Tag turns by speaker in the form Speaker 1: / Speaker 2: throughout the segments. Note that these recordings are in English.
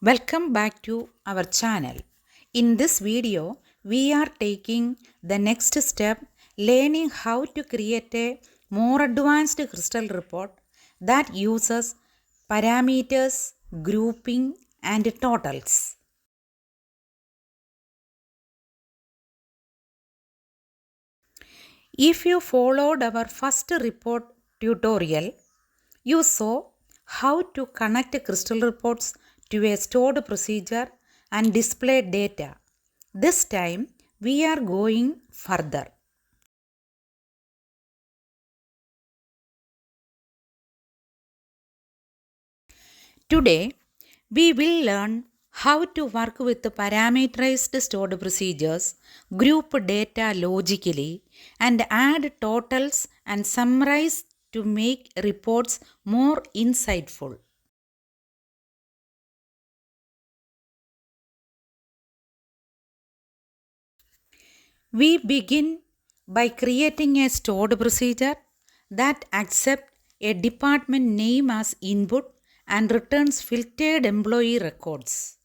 Speaker 1: Welcome back to our channel. In this video, we are taking the next step, learning how to create a more advanced crystal report that uses parameters, grouping, and totals. If you followed our first report tutorial, you saw how to connect crystal reports to a stored procedure and display data. This time, we are going further. Today, we will learn how to work with parameterized stored procedures, group data logically, and add totals and summarize to make reports more insightful. We begin by creating a stored procedure that accepts a department name as input and returns filtered employee records.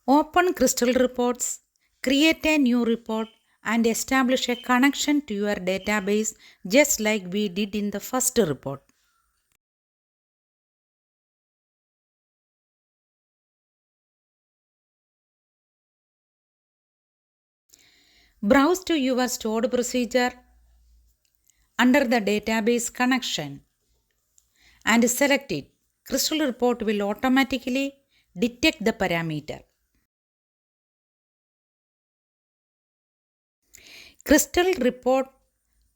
Speaker 1: Open Crystal Reports, create a new report, and establish a connection to your database just like we did in the first report. Browse to your stored procedure under the database connection and select it. Crystal Report will automatically detect the parameter. Crystal Report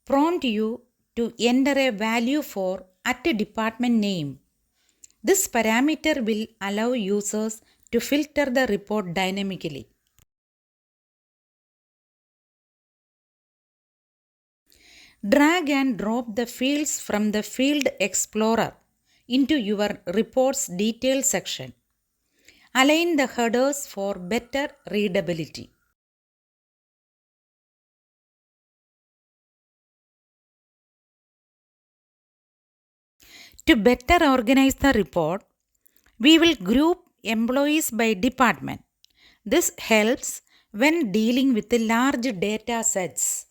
Speaker 1: prompt you to enter a value for at a department name. This parameter will allow users to filter the report dynamically. Drag and drop the fields from the Field Explorer into your report's detail section. Align the headers for better readability. To better organize the report, we will group employees by department. This helps when dealing with large data sets.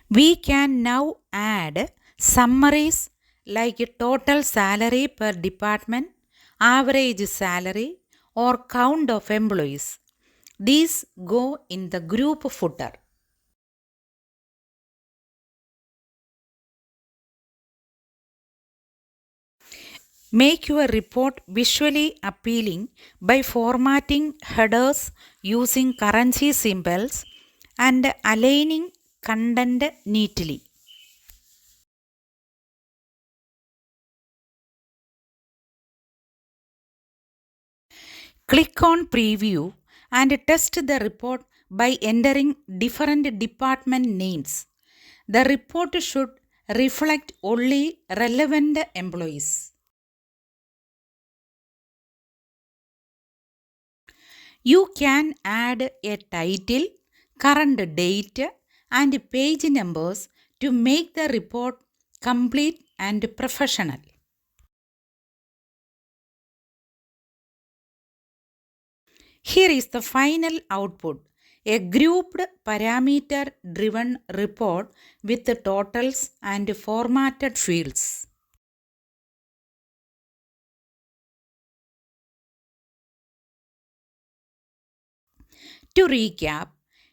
Speaker 1: We can now add summaries like total salary per department, average salary, or count of employees. These go in the group footer. Make your report visually appealing by formatting headers using currency symbols and aligning content neatly. Click on Preview and test the report by entering different department names. The report should reflect only relevant employees. You can add a title, current date, and page numbers to make the report complete and professional. Here is the final output, a grouped parameter-driven report with the totals and formatted fields. To recap,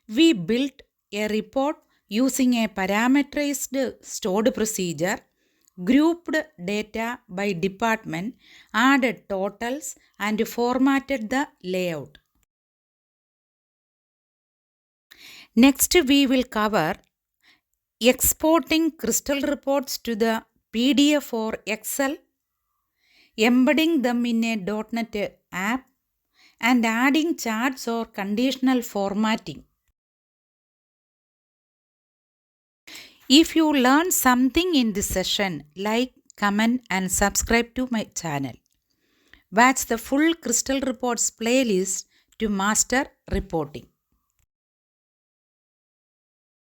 Speaker 1: we built a report using a parameterized stored procedure, grouped data by department, added totals, and formatted the layout. Next, we will cover exporting Crystal reports to the PDF or Excel, embedding them in a .NET app, and adding charts or conditional formatting. If you learned something in this session, like, comment, and subscribe to my channel. Watch the full Crystal Reports playlist to master reporting.